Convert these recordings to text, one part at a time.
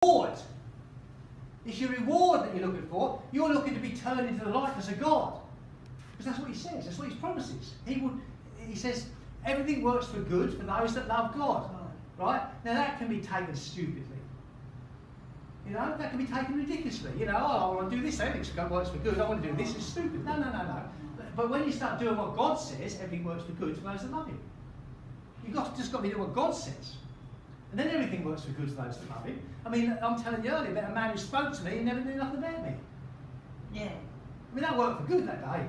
reward. It's your reward that you're looking for. You're looking to be turned into the likeness of God. Because that's what he says. That's what he promises. He says, everything works for good for those that love God. Right? Now that can be taken stupidly. You know, that can be taken ridiculously. You know, oh, I want to do this, everything works for good. I want to do this, it's stupid. No. But when you start doing what God says, everything works for good for those that love him. You've just got to be doing what God says. And then everything works for good for those that love him. I mean, I'm telling you earlier about a man who spoke to me and never knew nothing about me. Yeah. I mean, that worked for good that day.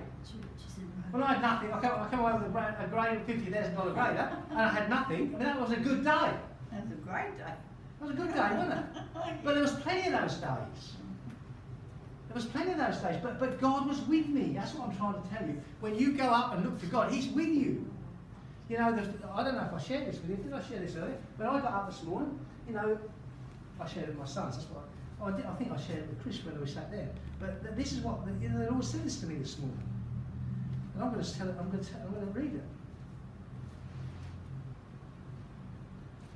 When I had nothing, I came away with a grade, $50,000 grader, and I had nothing. I mean, that was a good day. That was a great day. It was a good day, wasn't it? But there was plenty of those days. There was plenty of those days. But God was with me. That's what I'm trying to tell you. When you go up and look to God, he's with you. You know, I don't know if I shared this with you. Did I share this earlier? When I got up this morning, you know, I shared it with my sons. That's what I think I shared it with Chris when we sat there. But this is what the Lord said this to me this morning. And I'm going to tell it. I'm going to read it.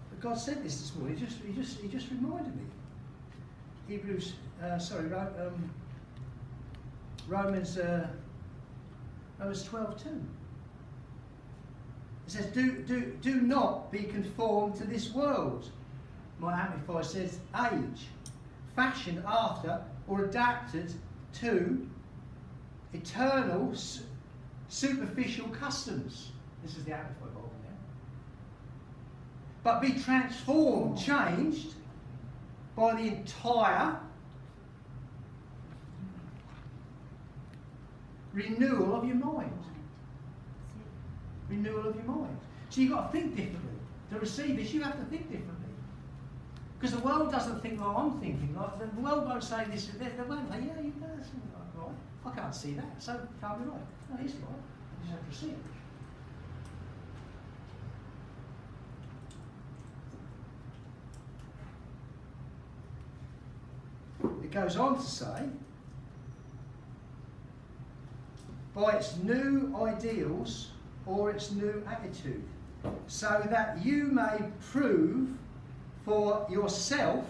But God said this morning. He just reminded me. Romans 12:2. It says, do not be conformed to this world. My Amplifier says, age, fashioned after or adapted to eternal, superficial customs. This is the Amplifier Bible now. But be transformed, changed by the entire renewal of your mind. Renewal of your mind. So you've got to think differently. To receive this, you have to think differently. Because the world doesn't think like I'm thinking. Like the world won't say this. They won't say, yeah, you know, that's right. I can't see that, so it can't be right. No, it's right. You just have to see it. It goes on to say, by its new ideals or its new attitude, so that you may prove for yourself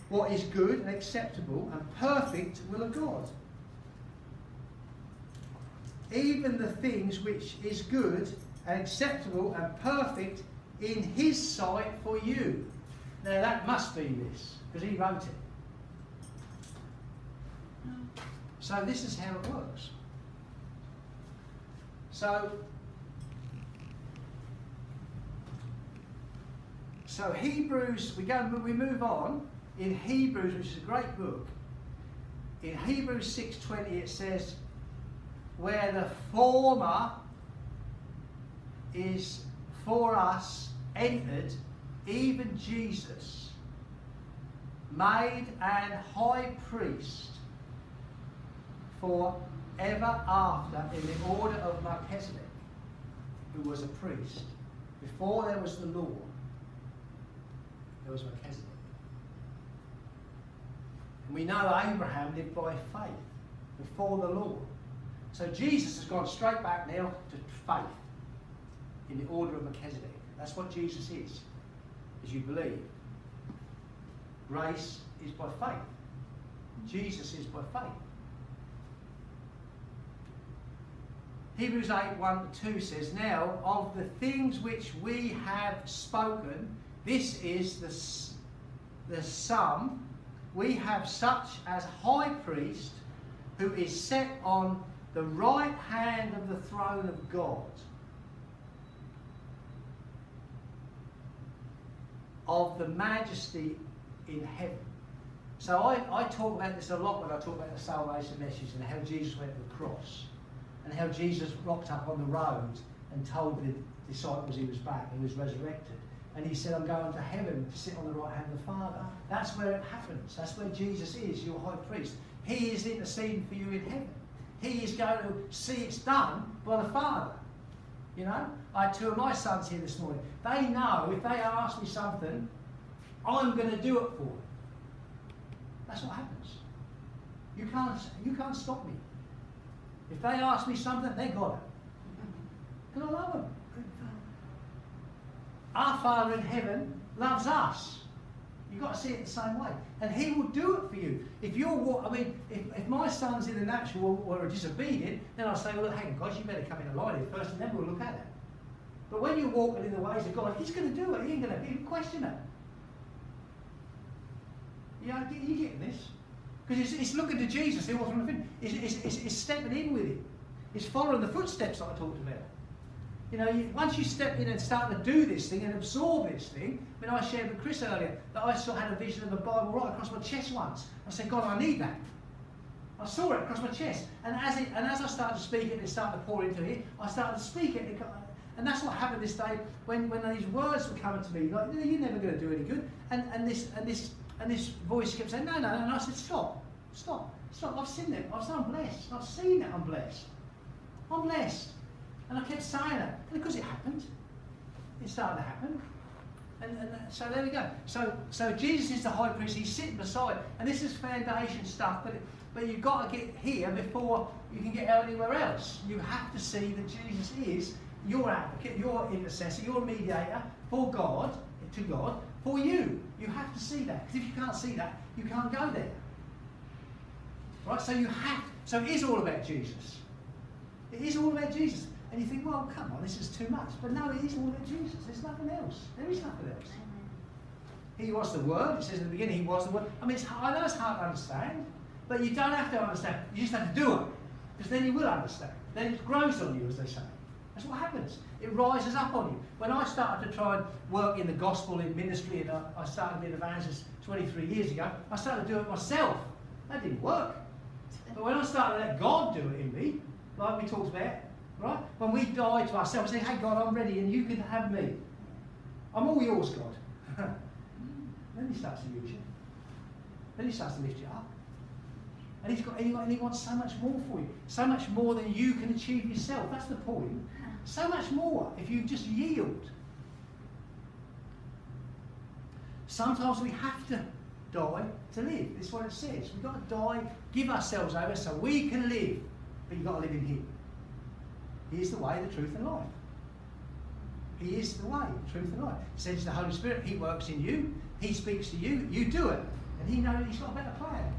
what is good and acceptable and perfect will of God. Even the things which is good and acceptable and perfect in his sight for you. Now that must be this, because he wrote it. So this is how it works. So Hebrews, we move on. In Hebrews, which is a great book, in Hebrews 6:20 it says, where the former is for us entered, even Jesus, made an high priest for ever after in the order of Melchizedek, who was a priest. Before there was the law, there was Melchizedek. And we know Abraham lived by faith before the law. So Jesus has gone straight back now to faith in the order of Melchizedek. That's what Jesus is, as you believe. Grace is by faith. Jesus is by faith. Hebrews 8:1-2 says, now of the things which we have spoken, this is the sum. We have such as high priest who is set on the right hand of the throne of God, of the majesty in heaven. So I talk about this a lot when I talk about the salvation message and how Jesus went to the cross and how Jesus rocked up on the road and told the disciples he was back, he was resurrected. And he said, I'm going to heaven to sit on the right hand of the Father. That's where it happens. That's where Jesus is, your high priest. He is interceding for you in heaven. He is going to see it's done by the Father. You know, I had two of my sons here this morning. They know if they ask me something, I'm going to do it for them. That's what happens. You can't stop me. If they ask me something, they got it. Because I love them. Our Father in heaven loves us. You've got to see it the same way. And he will do it for you. If my sons in the natural were disobedient, then I'll say, well, look, hang on, guys, you better come in line here first, and then we'll look at it. But when you're walking in the ways of God, he's going to do it. He ain't going to even question it. Are you getting this? Because it's looking to Jesus, the author and the finisher. It's stepping in with him. It's following the footsteps that I talked about. Once you step in and start to do this thing and absorb this thing, I shared with Chris earlier that I still had a vision of a Bible right across my chest once. I said, God, I need that. I saw it across my chest. And as I started to speak it and it started to pour into it, I started to speak it. And that's what happened this day when these words were coming to me, like, you're never going to do any good. And this voice kept saying, no. And I said, stop. I've seen it. I'm blessed. I've seen it. I'm blessed. And I kept saying it. And because it happened. It started to happen. And so there we go. So Jesus is the high priest. He's sitting beside. And this is foundation stuff. But you've got to get here before you can get anywhere else. You have to see that Jesus is your advocate, your intercessor, your mediator for God, to God, for you. You have to see that. Because if you can't see that, you can't go there. Right? So it is all about Jesus. It is all about Jesus. And you think, well, come on, this is too much. But no, it is all about Jesus. There's nothing else. There is nothing else. He was the Word. It says in the beginning, he was the Word. I mean, I know it's hard to understand, but you don't have to understand. You just have to do it. Because then you will understand. Then it grows on you, as they say. That's what happens. It rises up on you. When I started to try and work in the gospel, in ministry, and I started being an evangelist 23 years ago, I started to do it myself. That didn't work. But when I started to let God do it in me, like we talked about, right? When we die to ourselves, say, hey God, I'm ready and you can have me. I'm all yours, God. Then he starts to use you. Then he starts to lift you up. And he wants so much more for you. So much more than you can achieve yourself. That's the point. So much more if you just yield. Sometimes we have to die to live. This is what it says. We've got to die, give ourselves over so we can live. But you've got to live in him. He is the way, the truth and life. He is the way, the truth and life. He sends the Holy Spirit. He works in you. He speaks to you. You do it. And he knows he's got a better plan.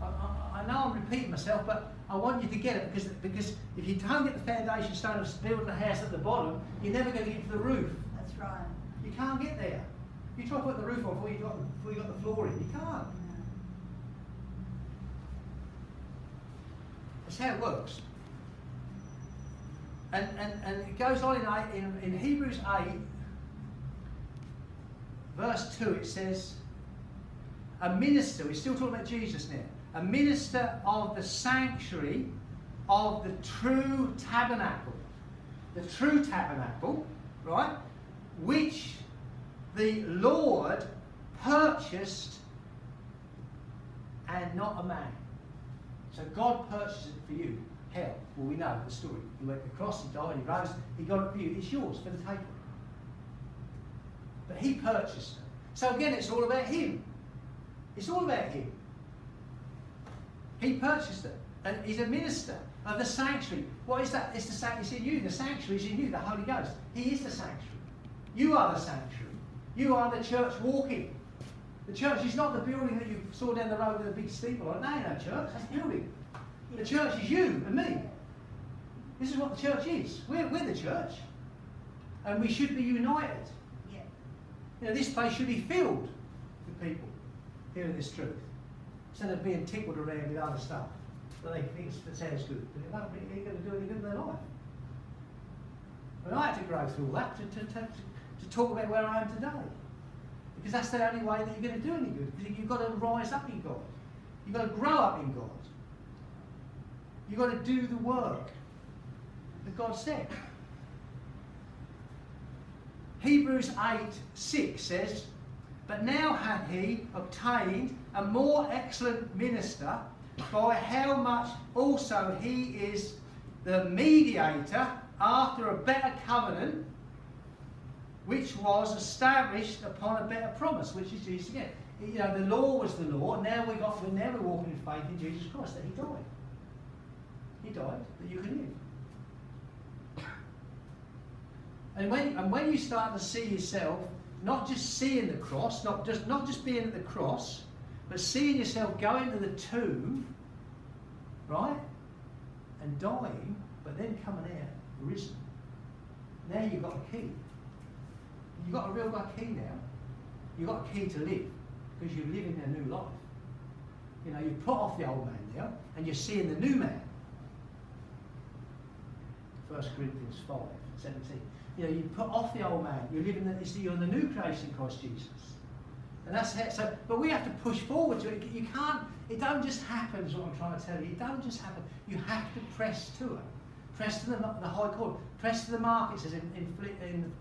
I know I'm repeating myself, but I want you to get it because if you don't get the foundation stone of building the house at the bottom, you're never going to get to the roof. That's right. You can't get there. You try to put the roof on before you got the floor in. You can't. No. That's how it works. And it goes on in Hebrews 8, verse 2, it says, a minister, we're still talking about Jesus now, a minister of the sanctuary of the true tabernacle. The true tabernacle, right, which the Lord purchased and not a man. So God purchased it for you. How? Well, we know the story. He went to the cross, he died, he rose, he got it for you. It's yours for the taking. But he purchased it. So again, it's all about him. It's all about him. He purchased it. And he's a minister of the sanctuary. What is that? It's the sanctuary. It's in you. The sanctuary is in you, the Holy Ghost. He is the sanctuary. You are the sanctuary. You are the church walking. The church is not the building that you saw down the road with a big steeple on. No, church. That's building. The church is you and me. This is what the church is. We're the church. And we should be united. Yeah. This place should be filled with people hearing this truth. Instead of being tickled around with other stuff that they think it sounds good. But it won't really going to do any good in their life. But I had to grow through all that to talk about where I am today. Because that's the only way that you're going to do any good. Because you've got to rise up in God. You've got to grow up in God. You've got to do the work that God said. Hebrews 8:6 says, but now hath he obtained a more excellent minister, by how much also he is the mediator after a better covenant, which was established upon a better promise, which is Jesus again. The law was the law. Now we're walking in faith in Jesus Christ, that he died. He died that you can live. And when you start to see yourself not just seeing the cross, not just being at the cross, but seeing yourself going to the tomb, right, and dying, but then coming out risen. Now you've got a key. You've got a real key now. You've got a key to live, because you're living a new life. You know, you've put off the old man now, and you're seeing the new man. 1 Corinthians 5:17. You know, you put off the old man. You're living. You're the new creation in Christ Jesus, and that's it. So, but we have to push forward to it. You can't. It don't just happen. Is what I'm trying to tell you. It don't just happen. You have to press to it. Press to the high call. Press to the mark. It says in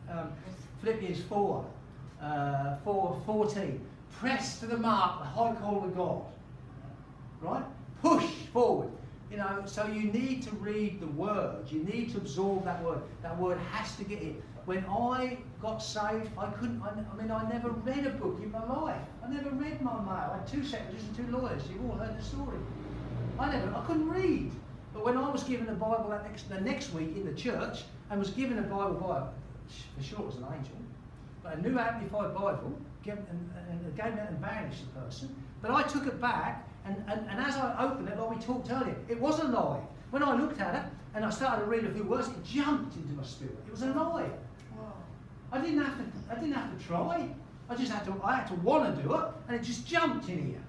Philippians 4:14. Press to the mark, the high call of God. Right? Push forward. You know, so you need to read the word. You need to absorb that word. That word has to get in. When I got saved, I never read a book in my life. I never read my mail. I had 2 secretaries and 2 lawyers. You've all heard the story. I couldn't read. But when I was given a Bible the next week in the church, and was given a Bible by, for sure it was an angel, but a new Amplified Bible, and gave it and vanished the person. But I took it back, and as I opened it, like we talked earlier, it was alive. When I looked at it, and I started to read a few words, it jumped into my spirit. It was alive. Wow. I didn't have to try. I had to want to do it, and it just jumped in here.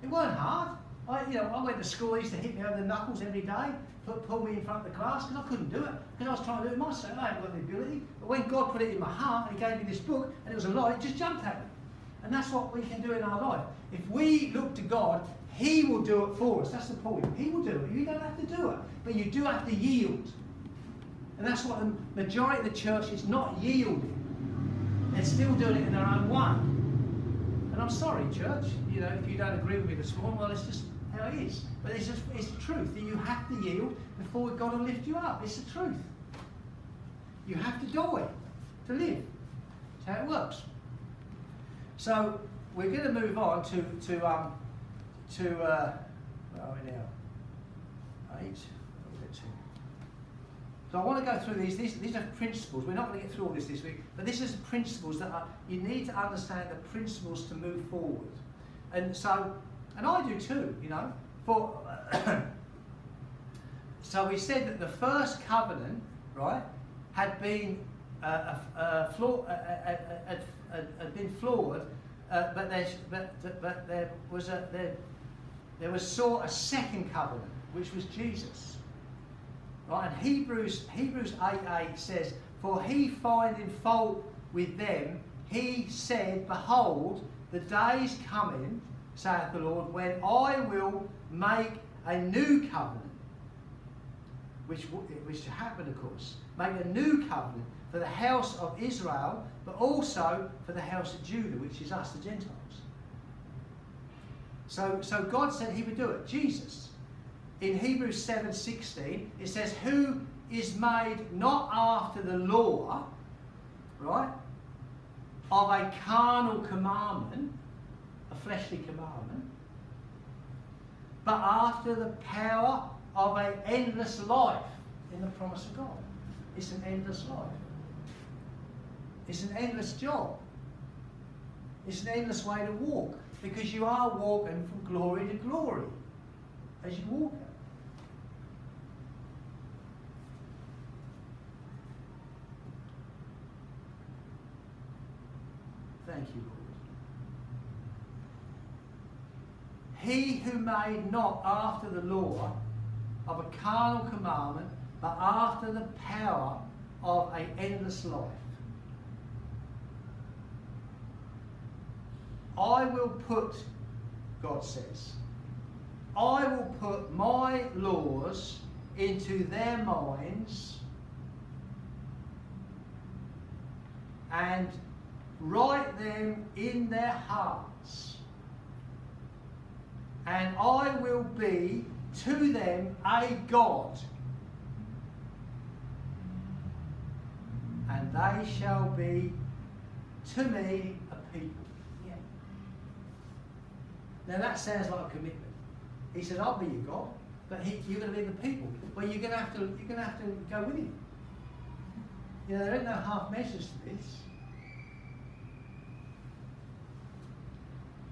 It weren't hard. I went to school. They used to hit me over the knuckles every day, pull me in front of the class, because I couldn't do it, because I was trying to do it myself. I haven't got the ability. But when God put it in my heart, and He gave me this book, and it was alive, it just jumped at me. And that's what we can do in our life. If we look to God, He will do it for us. That's the point. He will do it. You don't have to do it, but you do have to yield. And that's what the majority of the church is not yielding. They're still doing it in their own way. And I'm sorry, church, you know, if you don't agree with me this morning, well, it's just how it is. But it's the truth that you have to yield before God will lift you up. It's the truth. You have to die to live. That's how it works. So we're going to move on to where are we now? 8. So I want to go through these. These are principles. We're not going to get through all this week, but this is principles that you need to understand, the principles to move forward. And I do too, you know. So we said that the first covenant, right, had been flawed, but there was a second covenant, which was Jesus. Right, and Hebrews 8:8 says, "For He finding fault with them, He said, Behold, the days coming, saith the Lord, when I will make a new covenant," which happened, of course, make a new covenant for the house of Israel, but also for the house of Judah, which is us, the Gentiles. So God said He would do it. Jesus. In Hebrews 7:16, it says, "Who is made not after the law," right, "of a carnal commandment," a fleshly commandment, "but after the power of an endless life," in the promise of God. It's an endless life. It's an endless job. It's an endless way to walk, because you are walking from glory to glory as you walk it. Thank you, Lord. "He who made not after the law of a carnal commandment, but after the power of an endless life. I will put," God says, "I will put my laws into their minds and write them in their hearts, and I will be to them a God, and they shall be to me a people." Yeah. Now that sounds like a commitment. He says, "I'll be your God, but you're going to be the people." Well, you're going to have to go with Him. You know, there ain't no half measures to this.